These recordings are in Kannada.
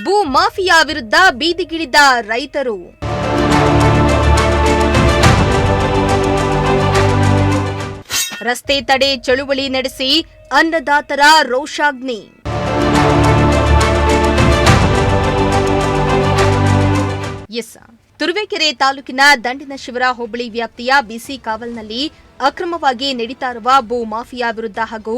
ಭೂ ಮಾಫಿಯಾ ವಿರುದ್ಧ ಬೀದಿಗಿಳಿದ ರೈತರು. ರಸ್ತೆ ತಡೆ ಚಳುವಳಿ ನಡೆಸಿ ಅನ್ನದಾತರ ರೋಷಾಗ್ನಿ. ತುರುವೇಕೆರೆ ತಾಲೂಕಿನ ದಂಡಿನಶಿವರ ಹೋಬಳಿ ವ್ಯಾಪ್ತಿಯ ಬಿಸಿ ಕಾವಲ್ನಲ್ಲಿ ಅಕ್ರಮವಾಗಿ ನಡೀತಾ ಇರುವ ಭೂ ಮಾಫಿಯಾ ವಿರುದ್ಧ ಹಾಗೂ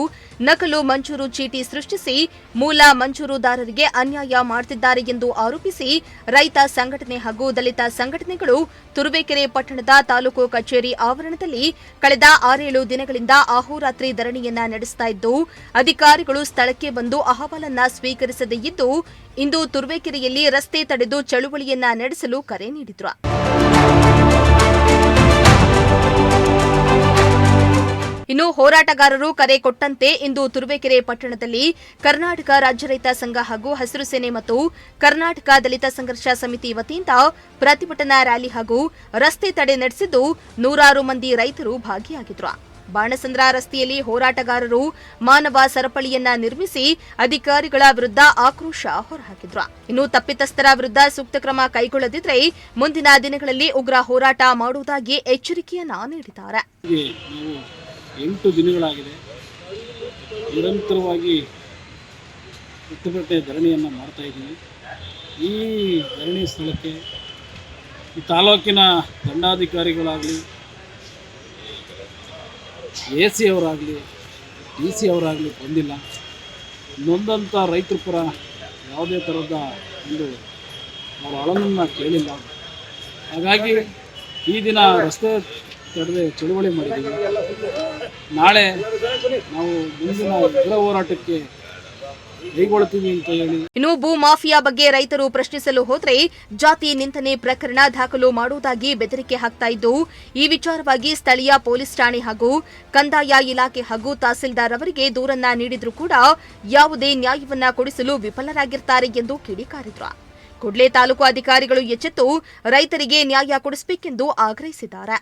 ನಕಲು ಮಂಜೂರು ಚೀಟಿ ಸೃಷ್ಟಿಸಿ ಮೂಲ ಮಂಜೂರುದಾರರಿಗೆ ಅನ್ಯಾಯ ಮಾಡುತ್ತಿದ್ದಾರೆ ಎಂದು ಆರೋಪಿಸಿ ರೈತ ಸಂಘಟನೆ ಹಾಗೂ ದಲಿತ ಸಂಘಟನೆಗಳು ತುರುವೇಕೆರೆ ಪಟ್ಟಣದ ತಾಲೂಕು ಕಚೇರಿ ಆವರಣದಲ್ಲಿ ಕಳೆದ 6-7 ದಿನಗಳಿಂದ ಅಹೋರಾತ್ರಿ ಧರಣಿಯನ್ನ ನಡೆಸ್ತಾ ಇದ್ದು, ಅಧಿಕಾರಿಗಳು ಸ್ಥಳಕ್ಕೆ ಬಂದು ಅಹವಾಲನ್ನ ಸ್ವೀಕರಿಸದೇ ಇದ್ದು, ಇಂದು ತುರುವೇಕೆರೆಯಲ್ಲಿ ರಸ್ತೆ ತಡೆದು ಚಳುವಳಿಯನ್ನ ನಡೆಸಲು ಕರೆ ನೀಡಿದ್ರು. ಇನ್ನು ಹೋರಾಟಗಾರರು ಕರೆ ಕೊಟ್ಟಂತೆ ಇಂದು ತುರುವೇಕೆರೆ ಪಟ್ಟಣದಲ್ಲಿ ಕರ್ನಾಟಕ ರಾಜ್ಯ ರೈತ ಸಂಘ ಹಾಗೂ ಹಸಿರು ಸೇನೆ ಮತ್ತು ಕರ್ನಾಟಕ ದಲಿತ ಸಂಘರ್ಷ ಸಮಿತಿ ವತಿಯಿಂದ ಪ್ರತಿಭಟನಾ ರ್ಯಾಲಿ ಹಾಗೂ ರಸ್ತೆ ತಡೆ ನಡೆಸಿದ್ದು, ನೂರಾರು ಮಂದಿ ರೈತರು ಭಾಗಿಯಾಗಿದ್ರು. ಬಾಣಸಂದ್ರ ರಸ್ತೆಯಲ್ಲಿ ಹೋರಾಟಗಾರರು ಮಾನವ ಸರಪಳಿಯನ್ನ ನಿರ್ಮಿಸಿ ಅಧಿಕಾರಿಗಳ ವಿರುದ್ಧ ಆಕ್ರೋಶ ಹೊರಹಾಕಿದ್ರು. ಇನ್ನು ತಪ್ಪಿತಸ್ಥರ ವಿರುದ್ಧ ಸೂಕ್ತ ಕ್ರಮ ಕೈಗೊಳ್ಳದಿದ್ದರೆ ಮುಂದಿನ ದಿನಗಳಲ್ಲಿ ಉಗ್ರ ಹೋರಾಟ ಮಾಡುವುದಾಗಿ ಎಚ್ಚರಿಕೆಯನ್ನ ನೀಡಿದ್ದಾರೆ. 8 ದಿನಗಳಾಗಿದೆ. ನಿರಂತರವಾಗಿ ಪ್ರತಿಭಟನೆ ಧರಣಿಯನ್ನು ಮಾಡ್ತಾ ಇದ್ದೀವಿ. ಈ ಧರಣಿ ಸ್ಥಳಕ್ಕೆ ಈ ತಾಲೂಕಿನ ದಂಡಾಧಿಕಾರಿಗಳಾಗಲಿ, AC ಅವರಾಗಲಿ, DC ಅವರಾಗಲಿ ಬಂದಿಲ್ಲ. ನೊಂದಂಥ ರೈತರ ಪರ ಯಾವುದೇ ಥರದ ಒಂದು ಅವರ ಅಳನನ್ನು ಕೇಳಿಲ್ಲ. ಹಾಗಾಗಿ ಈ ದಿನ ರಸ್ತೆ ತಡೆದು ಚಳುವಳಿ ಮಾಡಿದ್ದೀವಿ. ನಾಳೆ ನಾವು ಮುಂದಿನ ಉಗ್ರ ಹೋರಾಟಕ್ಕೆ ಕೈಗೊಳ್ಳುತ್ತೀವಿ ಅಂತ ಹೇಳಿ. ಇನ್ನು ಭೂ ಮಾಫಿಯಾ ಬಗ್ಗೆ ರೈತರು ಪ್ರಶ್ನಿಸಲು ಹೋದರೆ ಜಾತಿ ನಿಂದನೆ ಪ್ರಕರಣ ದಾಖಲು ಮಾಡುವುದಾಗಿ ಬೆದರಿಕೆ ಹಾಕ್ತಾ ಇದ್ದು, ಈ ವಿಚಾರವಾಗಿ ಸ್ಥಳೀಯ ಪೊಲೀಸ್ ಠಾಣೆ ಹಾಗೂ ಕಂದಾಯ ಇಲಾಖೆ ಹಾಗೂ ತಹಸೀಲ್ದಾರ್ ಅವರಿಗೆ ದೂರನ್ನ ನೀಡಿದ್ರೂ ಕೂಡ ಯಾವುದೇ ನ್ಯಾಯವನ್ನ ಕೊಡಿಸಲು ವಿಫಲರಾಗಿರ್ತಾರೆ ಎಂದು ಕಿಡಿಕಾರಿದ್ರು. ಕೂಡಲೇ ತಾಲೂಕು ಅಧಿಕಾರಿಗಳು ಎಚ್ಚೆತ್ತು ರೈತರಿಗೆ ನ್ಯಾಯ ಕೊಡಿಸಬೇಕೆಂದು ಆಗ್ರಹಿಸಿದ್ದಾರೆ.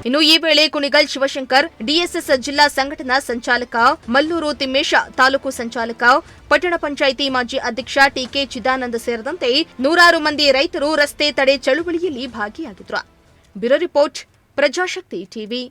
ಇನ್ನು ಈ ವೇಳೆ ಕುಣಿಗಲ್ ಶಿವಶಂಕರ್, ಡಿಎಸ್ಎಸ್ ಜಿಲ್ಲಾ ಸಂಘಟನಾ ಸಂಚಾಲಕ ಮಲ್ಲೂರು ತಿಮ್ಮೇಶ, ತಾಲೂಕು ಸಂಚಾಲಕ, ಪಟ್ಟಣ ಪಂಚಾಯಿತಿ ಮಾಜಿ ಅಧ್ಯಕ್ಷ ಟಿಕೆ ಚಿದಾನಂದ ಸೇರಿದಂತೆ ನೂರಾರು ಮಂದಿ ರೈತರು ರಸ್ತೆ ತಡೆ ಚಳುವಳಿಯಲ್ಲಿ ಭಾಗಿಯಾಗಿದ್ರು. Bureau report, Prajashakti TV.